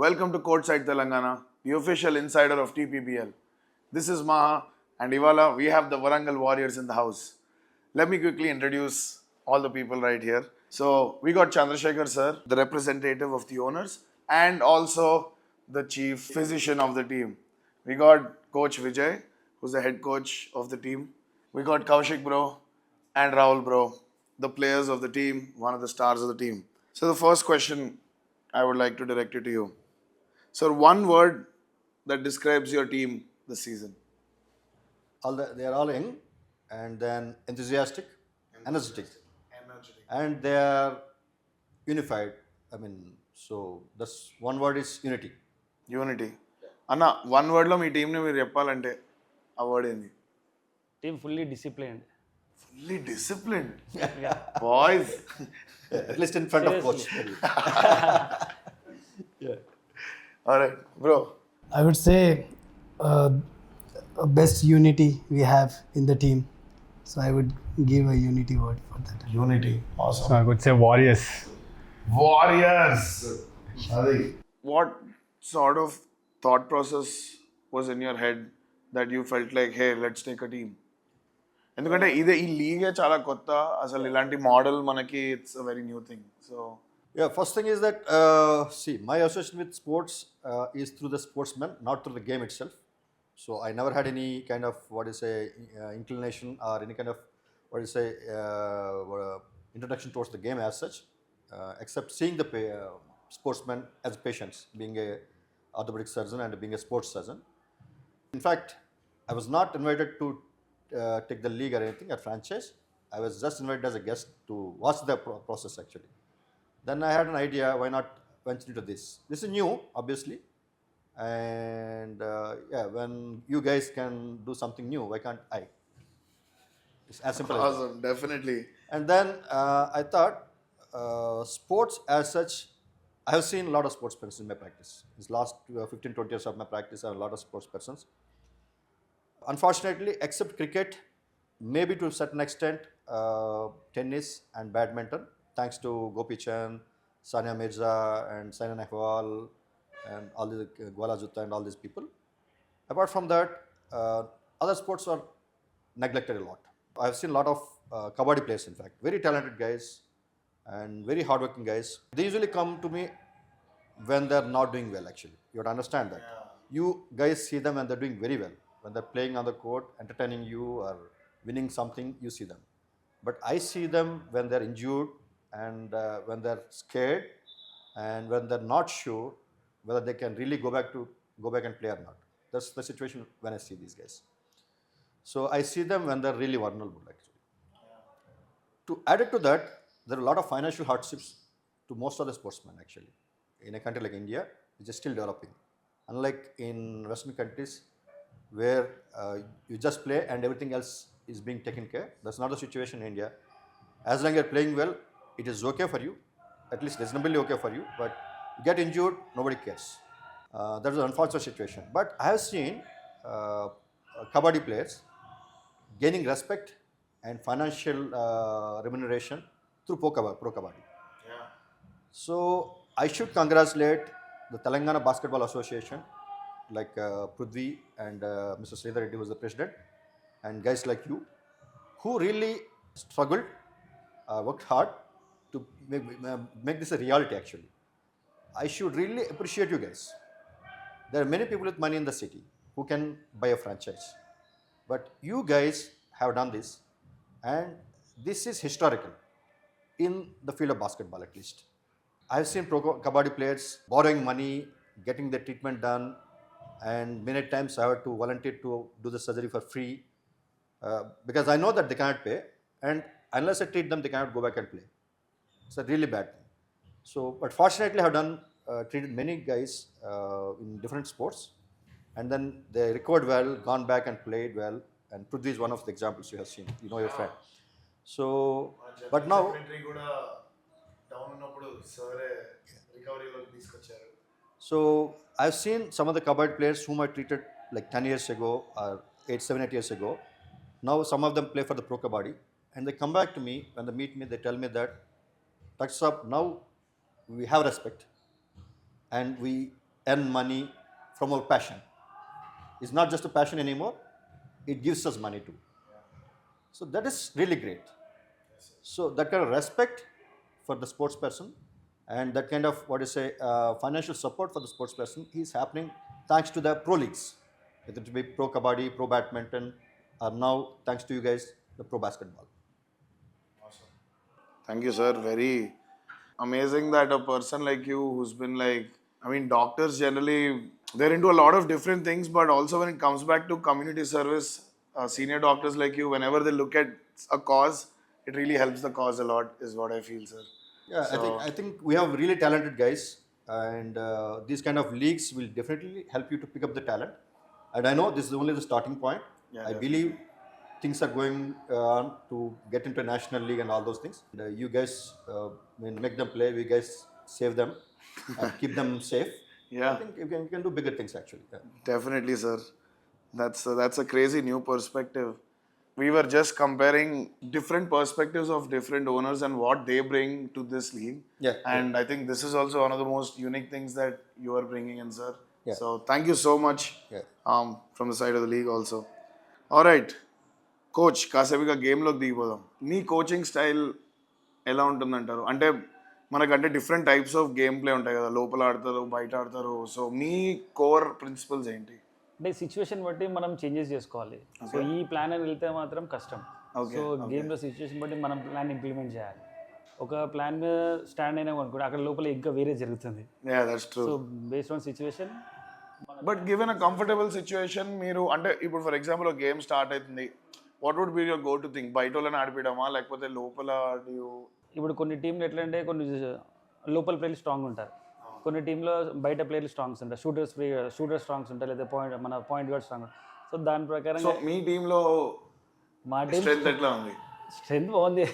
Welcome to Courtside Telangana, the official insider of TPBL. This is Maha, and Ivala, we have the Warangal Warriors in the house. Let me quickly introduce all the people right here. So, we got Chandrasekhar sir, the representative of the owners, and also the chief physician of the team. We got Coach Vijay, who's the head coach of the team. We got Kaushik bro and Rahul bro, the players of the team, one of the stars of the team. So, the first question I would like to direct it to you. So, one word that describes your team this season. They are all young and then enthusiastic, energetic, Energetic. and they are unified. So that's one word is unity. Unity అన్న one వర్డ్లో మీ టీంని మీరు చెప్పాలంటే ఆ word ఏంది Team fully disciplined. Fully discipline boys At least in front of coach. Yeah. Alright bro I would say uh, best unity we have in the team. So I would give a unity word for that. Unity So I would say Warriors. Warriors అది what sort of thought process was in your head that you felt like hey let's take a team ఎందుకంటే ఈ లీగే చాలా కొత్త అసలు ఇలాంటి model మనకి it's a very new thing so Yeah, first thing is that, see, my association with sports is through the sportsman, not through the game itself. So I never had any kind of, inclination or any kind of, introduction towards the game as such, except seeing the sportsman as patients, being a orthopedic surgeon and being a sports surgeon. In fact, I was not invited to take the league or anything at franchise. I was just invited as a guest to watch the process actually. Then I had an idea, why not venture into this? This is new, obviously. And when you guys can do something new, why can't I? It's as simple as that. awesome, definitely. And then I thought, sports as such, I have seen a lot of sports persons in my practice. This last 15, 20 years of my practice, I have a lot of sports persons. Unfortunately, except cricket, maybe to a certain extent, tennis and badminton, thanks to Gopi Chand, Sania Mirza, and Saina Nehwal, and all the Gwala Jutta and all these people. Apart from that, other sports are neglected a lot. I have seen a lot of kabaddi players, in fact, very talented guys and very hardworking guys. They usually come to me when they are not doing well, actually. You have to understand that. You guys see them when they're doing very well. When they're playing on the court, entertaining you or winning something, you see them. But I see them when they're injured and when they're scared and when they're not sure whether they can really go back and play or not. That's the situation when I see these guys. So I see them when they're really vulnerable, actually. To add it to that, there are a lot of financial hardships to most of the sportsmen, actually. In a country like India, which is still developing. Unlike in Western countries, where you just play and everything else is being taken care. That's not the situation in India. As long as you're playing well, it is okay for you, at least reasonably okay for you, but you get injured, nobody cares. That's an unfortunate situation. But I have seen kabaddi players gaining respect and financial remuneration through pro kabaddi. So I should congratulate the Telangana Basketball Association, like Prithvi and Mr. Sridhar Reddy, who is the president, and guys like you, who really struggled, worked hard to make this a reality, actually. I should really appreciate you guys. There are many people with money in the city who can buy a franchise. But you guys have done this, and this is historical in the field of basketball, at least. I have seen pro kabaddi players borrowing money, getting their treatment done, and many times I have to volunteer to do the surgery for free because I know that they cannot pay, and unless I treat them, they cannot go back and play. It's a really bad thing. So, but fortunately, I have treated many guys in different sports, and then they recovered well, gone back and played well. And Prithvi is one of the examples you have seen. You know your friend. So, but now, కూడా down ఉన్నప్పుడు సరే రికవరీలోకి తీసుకొచ్చారు so I've seen some of the kabaddi players whom I treated like 10 years ago or 8 years ago. Now some of them play for the pro kabaddi, and they come back to me when they meet me. They tell me that, Touch up, now we have respect and we earn money from our passion. It's not just a passion anymore, it gives us money too. So that is really great. So that kind of respect for the sports person and that kind of financial support for the sports person is happening thanks to the pro leagues, whether it be pro kabaddi, pro badminton, or now thanks to you guys, the pro basketball. Thank you, sir. Very amazing that a person like you who's been like, I mean, doctors generally, they're into a lot of different things, but also when it comes back to community service, senior doctors like you, whenever they look at a cause, it really helps the cause a lot, is what I feel, sir. Yeah, I think we have really talented guys, and these kind of leagues will definitely help you to pick up the talent. And I know this is only the starting point. Yeah, I believe things are going on to get into a national league and all those things. And, you guys make them play. We guys save them and keep them safe. Yeah. I think you can do bigger things actually. Yeah. Definitely, sir. That's a crazy new perspective. We were just comparing different perspectives of different owners and what they bring to this league. Yeah, And I think this is also one of the most unique things that you are bringing in, sir. Yeah. So thank you so much Yeah. from the side of the league also. All right. Coach కాసేపుగా గేమ్లోకి దిగిపోదాం. మీ coaching style ఎలా ఉంటుందంటారు? అంటే మనకంటే different types of game play ఉంటాయి కదా, లోపల ఆడతారు, బయట ఆడతారు. సో మీ కోర్ ప్రిన్సిపల్స్ ఏంటి? అంటే సిచ్యువేషన్ బట్టి మనం చేంజెస్ చేసుకోవాలి. సో ఈ ప్లాన్ అని వెళ్తే మాత్రం కష్టం. సో గేమ్లో సిచ్యువేషన్ బట్టి మనం ప్లాన్ ఇంప్లిమెంట్ చేయాలి. ఒక ప్లాన్ మీద స్టాండ్ అయినా అనుకోండి, అక్కడ లోపల ఇంకా వేరే జరుగుతుంది. Yeah, that's true. So based on situation. But given a comfortable situation, మీరు అంటే ఇప్పుడు ఫర్ ఎగ్జాంపుల్ ఒక గేమ్ స్టార్ట్ అవుతుంది, what would be your go to thing? బయట వాళ్ళని ఆడిపియడమా లేకపోతే లోపల? ఇప్పుడు కొన్ని టీంలు ఎట్లా అంటే కొన్ని లోపల ప్లేయర్లు స్ట్రాంగ్ ఉంటారు, కొన్ని టీంలో బయట ప్లేయర్లు స్ట్రాంగ్స్ ఉంటారు, షూటర్ స్ట్రాంగ్స్ ఉంటారు, లేదా పాయింట్ గార్డ్ స్ట్రాంగ్. సో దాని ప్రకారం సో మీ టీంలో మా టీం స్ట్రెంత్ ఎట్లా ఉంది? స్ట్రెంత్ బాగుంది.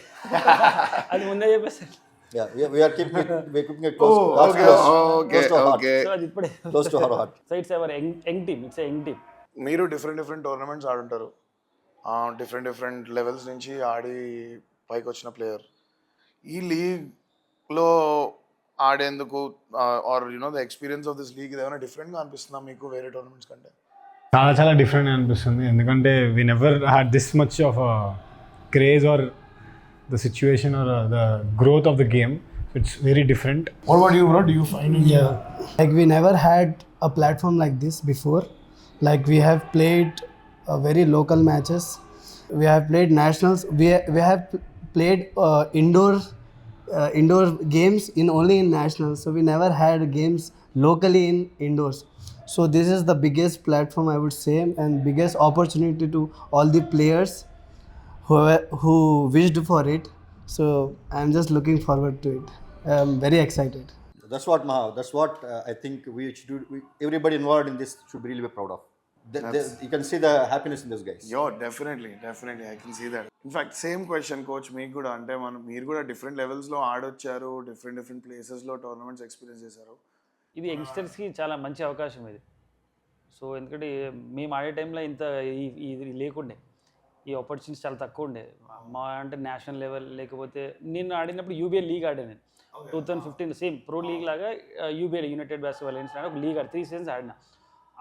అది ముందే చెప్పేసారు. Yeah, we are keeping it close. Okay. So అది ఇప్పుడే Close to our heart. So it's our young team. It's young team. మీరు డిఫరెంట్ టోర్నమెంట్స్ ఆడుంటారు, డిఫరెంట్ లెవెల్స్ నుంచి ఆడి పైకి వచ్చిన ప్లేయర్. ఈ లీగ్లో ఆడేందుకు are the experience of this league ఏదైనా డిఫరెంట్గా అనిపిస్తుందా మీకు వేరే టోర్నమెంట్స్ కంటే? చాలా డిఫరెంట్ అనిపిస్తుంది, ఎందుకంటే we never had this much of craze or the situation or the growth of the game. It's very different. What about you, bro? Do you find it? Yeah, like we never had a platform like this before. Like we have played very local matches. We have played nationals. We have played indoor games in only in nationals. So we never had games locally in indoors. So this is the biggest platform, I would say, and biggest opportunity to all the players who wished for it. So I'm just looking forward to it. I'm very excited. That's what I think we should do. Everybody involved in this should really be proud of. You can see the happiness in those guys. Yo, definitely. I can see that. In fact, same question, coach. మీకు కూడా అంటే మీరు కూడా different లెవెల్స్లో ఆడొచ్చారు, different ప్లేసెస్లో tournaments experience చేశారు. ఇది యంగ్స్టర్స్కి చాలా మంచి అవకాశం ఇది. సో ఎందుకంటే మేము ఆడే టైంలో ఇంత ఇది లేకుండే, ఈ ఆపర్చునిటీస్ చాలా తక్కువ ఉండే. మా అంటే నేషనల్ లెవెల్ లేకపోతే నేను ఆడినప్పుడు యూబీఎల్ లీగ్ ఆడాను నేను 2015 సేమ్ ప్రో లీగ్ లాగా యూబీఎల్ యునైటెడ్ బాస్కెట్బాల్ అలయన్స్ అని ఒక లీగ్ 3 సీజన్స్ ఆడిన.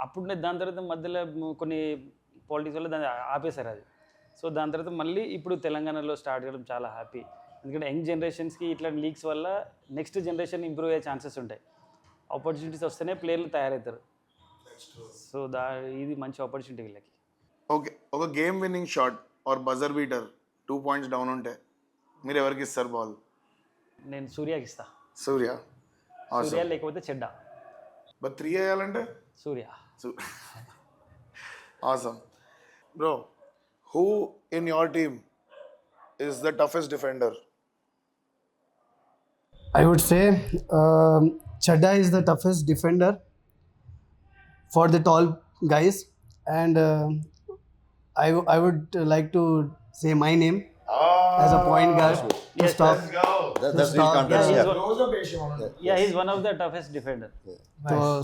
అప్పుడు నేను దాని తర్వాత మధ్యలో కొన్ని పాలిటిక్స్ వల్ల దాన్ని ఆపేశారు అది. సో దాని తర్వాత మళ్ళీ ఇప్పుడు తెలంగాణలో స్టార్ట్ చేయడం చాలా హ్యాపీ, ఎందుకంటే యంగ్ జనరేషన్స్కి ఇట్లాంటి లీగ్స్ వల్ల నెక్స్ట్ జనరేషన్ ఇంప్రూవ్ అయ్యే ఛాన్సెస్ ఉంటాయి. ఆపర్చునిటీస్ వస్తేనే ప్లేయర్లు తయారవుతారు. సో ఇది మంచి ఆపర్చునిటీ వీళ్ళకి. ఓకే, ఒక game winning shot are buzzer beater 2 points down ఉంటే మీరు ఎవరికి ఇస్తారు బాల్? నేను సూర్యకి ఇస్తా. సూర్య లేకపోతే చెడ్డా. బట్ 3 వేయాలంటే Surya. Awesome. Bro, who in your team is the toughest defender? I would say Chadda is the toughest defender for the tall guys, and I would like to say my name as a point guard to stop. That's real contest. Yeah, he's one of the toughest defender.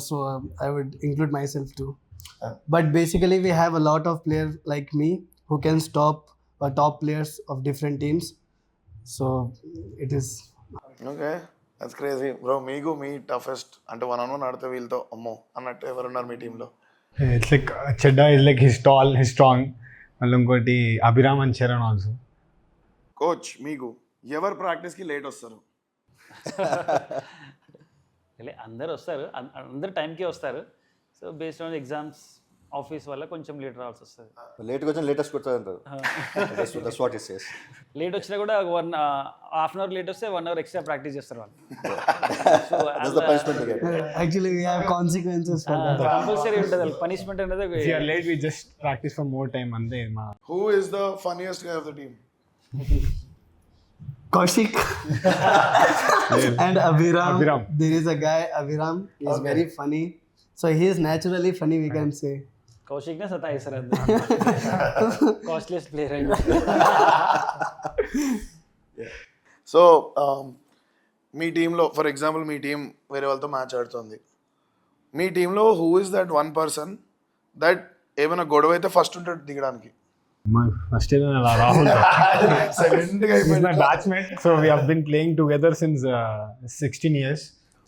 So I would include myself too. But basically, we have a lot of players like me who can stop top players of different teams. So it is. Okay, that's crazy bro. మీకు మీ toughest అంటే 1-on-1 ఆడితే వీళ్ళతో అమ్మో అన్నట్టు ఎవరున్నారు మీ టీంలో? It's like Chadda is like he's tall, he's strong. మళ్ళీ ఇంకోటి Abhiram and Charan also. Coach మీకు ఎవరు ప్రాక్టీస్కి లేట్ వస్తారు? అందరు వస్తారు, అందరు టైంకే వస్తారు. So based on exams office వల్ల కొంచెం లేట్ రావాల్సి వస్తుంది. లేట్గా వచ్చిన లేటెస్ట్ కొడుతుంది అంటారు. That's what it says. Late వచ్చినా కూడా హాఫ్ అన్ అవర్ లేట్ వస్తే 1 hour ఎక్స్ట్రా ప్రాక్టీస్ చేస్తారు వాళ్ళు. So That's the punishment they get. Actually, we have consequences for that. Compulsory ఉంటుంది వాళ్ళకి పనిష్మెంట్ అనేది. If you are late, we just practice for more time అంతే. మా who is the funniest guy of the team? Kaushik and Abhiram. Abhiram. There is a guy, Abhiram. He's very funny. So he is naturally funny, we can say. కౌశిక్నే సతాయిస్తారు అందరూ. Costliest player అయినా. So మీ టీంలో for example me team వేరే వాళ్ళతో match ఆడుతుంది. మీ టీంలో who is that one person that ఏమైనా గొడవ అయితే ఫస్ట్ ఉంటాడు దిగడానికి? First Rahul. He's my batchmate, so we have been playing together since 16 years.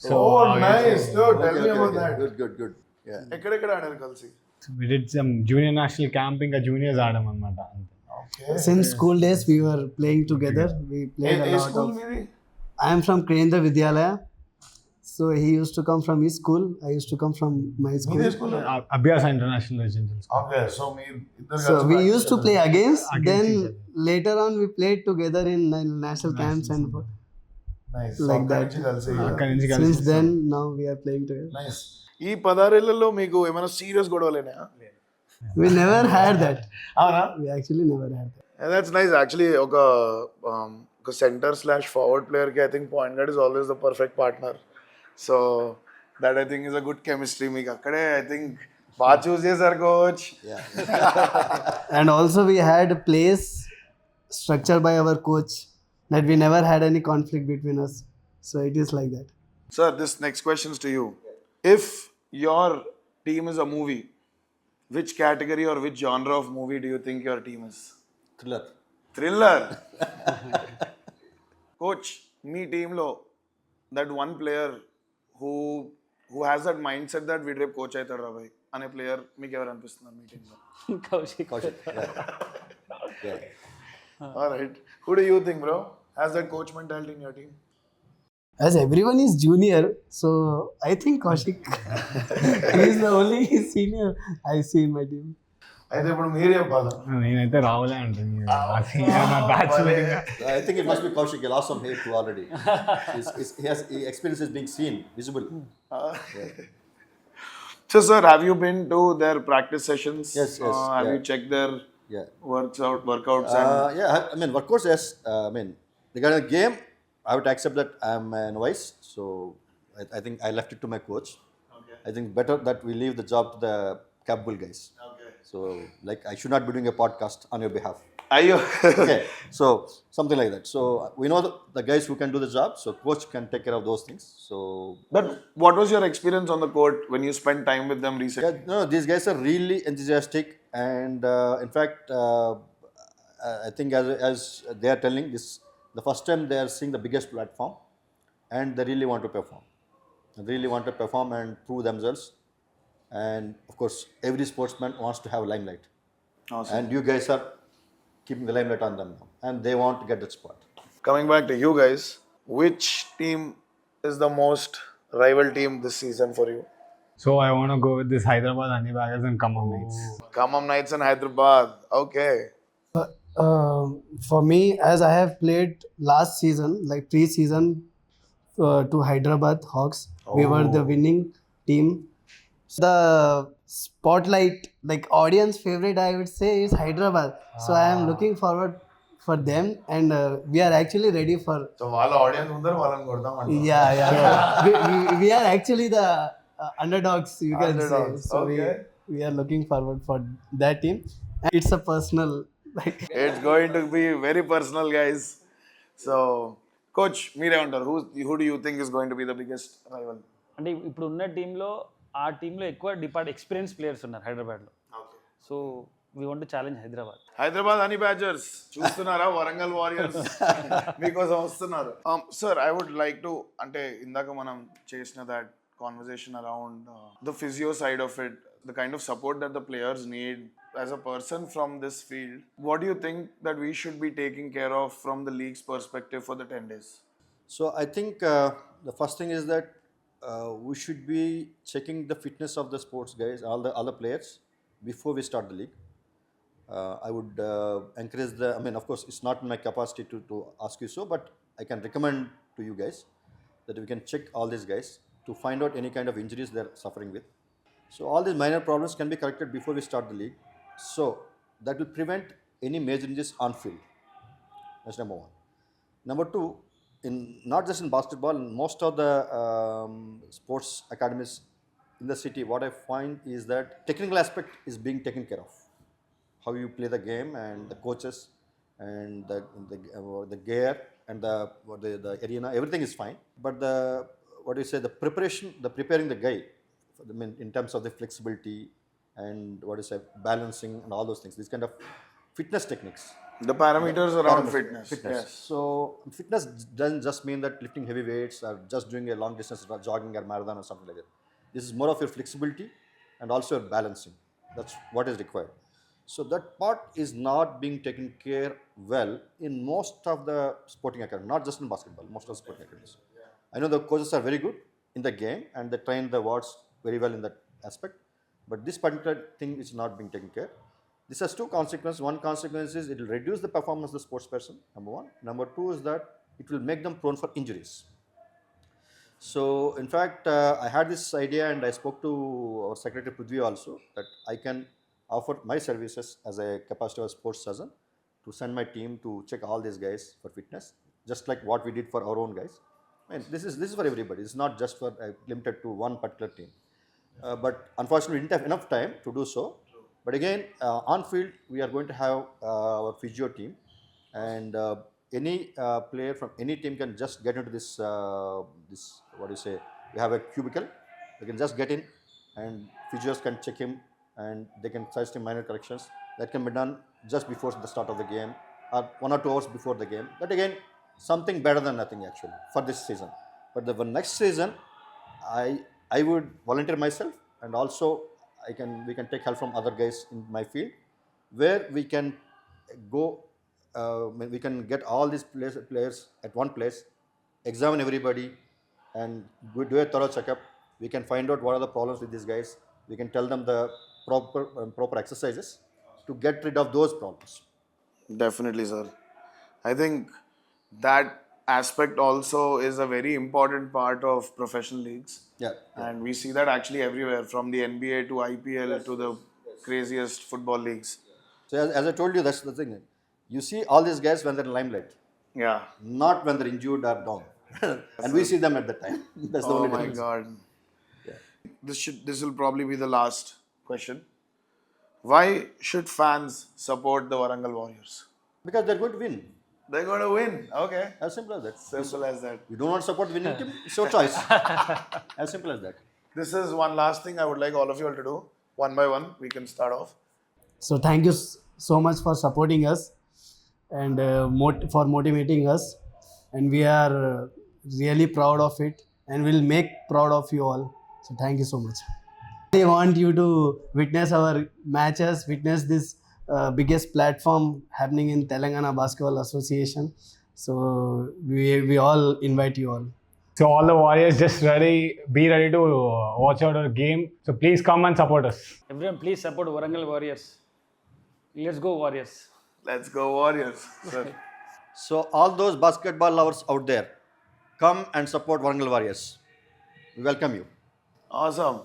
So nice. Tell me about that. Good. Yeah. ఎక్కడెక్కడ ఆడారు కలిసి? we did some junior national camp, ఇంకా juniors ఆడాం అన్నమాట. Since school days, we were playing together. We played a A lot school of. మీది? I am from Kendra Vidyalaya. So he used to come from his school. I used to come from my school. మీదే school? అభ్యాస international residential school. Okay. So మీరు ఇద్దరు So కలిసి we practice used to చేశారు. play against. Against Then each other. later on, we played together in national camps and Nice. like So that. అక్కడి నుంచి కలిసి అక్కడి నుంచి since కలిసి then, now we are playing together. Nice. ఈ 16 ఏళ్లలో మీకు ఏమైనా serious గొడవలేనా? We never had that. అవునా? We actually never had that. That's nice. Actually ఒక సెంటర్ స్లాష్ ఫార్వర్డ్ ప్లేయర్కి I think point guard is always the perfect partner. So that I think is a good chemistry. మీకు అక్కడే I think బాగా choose చేశారు coach. Yeah. And also we had a place structured by our coach that we never had any conflict between us. So it is like that. Sir, this next question is to you. If your team is a movie, which category or which genre of movie do you think your team is? Thriller. Thriller. Coach, మీ టీంలో that one player who has that mindset that వీడు రేపు coach అవుతాడు రాబాయ్ అనే player మీకు ఎవరు అనిపిస్తున్నారు మీ టీంలో? Kaushik. Kaushik. Yeah. All right. Who do you think, bro? Has that coach mentality in your team? As everyone is junior, so I think Kaushik he is the only senior I see in my team. అయితే ఇప్పుడు మీరు చెప్పాలా? నేనైతే రావులే అంటుంది. నా batchmate. I think it must be Kaushik. He lost some hair too already. His experience is being seen, visible. So, sir, have you been to their practice sessions? Yes, Have yeah. you checked their Yeah. workouts? And Yeah, I mean, workouts, yes. I mean, regarding the game, I would accept that I'm a novice. So, I think I left it to my coach. Okay. I think better that we leave the job to the capable guys. Okay. So, like, I should not be doing a podcast on your behalf. Ayo. Okay, so something like that. So, we know the guys who can do the job. So, coach can take care of those things. So, But what was your experience on the court when you spent time with them recently? yeah, no, these guys are really enthusiastic, and in fact, I think as they are telling this, the first time they are seeing the biggest platform, and they really want to perform. They really want to perform and prove themselves. And of course, every sportsman wants to have limelight, Awesome. and you guys are keeping the limelight on them now, and they want to get that spot. Coming back to you guys, which team is the most rival team this season for you? So I want to go with this Hyderabad Honey Baggers and Khammam Knights. Khammam Knights and Hyderabad. Okay. For me, as I have played last season, like pre-season, to Hyderabad Hawks, we were the winning team. The spotlight, like audience favorite, I would say, is Hyderabad. So I am looking forward for them, and we are actually ready for. So వాళ్ళ audience ముందర వాళ్ళని కొడతాం. Yeah. we are actually the underdogs, you can Underdogs, say. So okay. we are looking forward for that team. And it's a personal, like. It's going to be very personal, guys. So, coach, మీరేమంటారు? Who do you think is going to be the biggest rival? అంటే ఇప్పుడు ఉన్న టీంలో ఆ టీంలో ఎక్కువ experience players ఉన్నారు హైదరాబాద్లో. Okay. So we want to challenge Hyderabad. Hyderabad honey badgers చూస్తున్నారా? వరంగల్ వారియర్స్ మీకోసం వస్తున్నారు. Sir, I would like to, అంటే ఇందాక మనం చేసిన that conversation around the physio side of it, the kind of support that the players need as a person from this field. What do you think that we should be taking care of from the league's perspective for the 10 days? So I think the first thing is that we should be checking the fitness of the sports guys, all the other players, before we start the league. I would encourage the. I mean, of course, it's not in my capacity to ask you so, but I can recommend to you guys that we can check all these guys to find out any kind of injuries they're suffering with. So all these minor problems can be corrected before we start the league. So that will prevent any major injuries on field. That's number one. Number two, in not just in basketball, in most of the sports academies in the city, what I find is that technical aspect is being taken care of. How you play the game and the coaches and the gear and the arena, everything is fine. But the what do you say, the preparing the guy, I mean, in terms of the flexibility and what is balancing and all those things, these kind of fitness techniques. The parameters around fitness. Yes. So fitness doesn't just mean that lifting heavy weights or just doing a long distance jogging or marathon or something like that. This is more of your flexibility and also your balancing. That's what is required. So that part is not being taken care well in most of the sporting academies, not just in basketball, most of the sporting academies. I know the coaches are very good in the game and they train the wards very well in that aspect. But this particular thing is not being taken care. This has two consequences. One consequence is it will reduce the performance of the sports person, number one. Number two is that it will make them prone for injuries. So, in fact, I had this idea and I spoke to our secretary Physio also that I can offer my services as a capacity of a sports surgeon to send my team to check all these guys for fitness, just like what we did for our own guys. And this is for everybody. It's not just for limited to one particular team. But unfortunately, we didn't have enough time to do so. But again, on field, we are going to have our physio team, and any player from any team can just get into this. What do you say? We have a cubicle. They can just get in, and physios can check him, and they can suggest him minor corrections. That can be done just before the start of the game, or 1 or 2 hours before the game. That again, something better than nothing actually for this season. But the next season, I would volunteer myself, and also we can take help from other guys in my field, where we can go, we can get all these players at one place, examine everybody, and do a thorough checkup. We can find out what are the problems with these guys. We can tell them the proper exercises to get rid of those problems. Definitely, sir. I think that aspect also is a very important part of professional leagues. Yeah. And we see that actually everywhere, from the NBA to IPL to the craziest football leagues. So as I told you, that's the thing. You see all these guys when they're in limelight, Yeah. not when they're injured or down. And we see them at that time. That's the Oh only my difference. God. This will probably be the last question. Why should fans support the Warangal Warriors? Because they're going to win. They're going to win. Okay. As simple as that. Simple as that. You don't want to support the winning team, it's your choice. As simple as that. This is one last thing I would like all of you all to do. One by one, we can start off. So thank you so much for supporting us and for motivating us, and we are really proud of it, and we'll make proud of you all. So thank you so much. I want you to witness our matches, witness this biggest platform happening in Telangana Basketball Association. So we all invite you all. So all the Warriors just be ready to watch out our game. So please come and support us. Everyone, please support Warangal Warriors. Let's go Warriors. Let's go Warriors, sir. So all those basketball lovers out there, come and support Warangal Warriors. We welcome you. Awesome.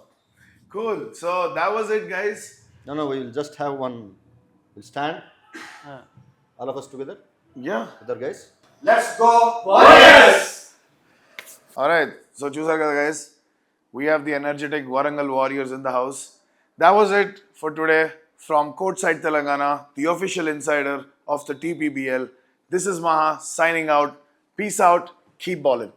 Cool. So that was it, guys. No, we will just have one. We'll stand, all of us together, Yeah. other guys. Let's go Warriors! Alright, so చూసారు కదా guys, we have the energetic Warangal Warriors in the house. That was it for today from Courtside Telangana, the official insider of the TPBL. This is Maha signing out. Peace out, keep ballin'.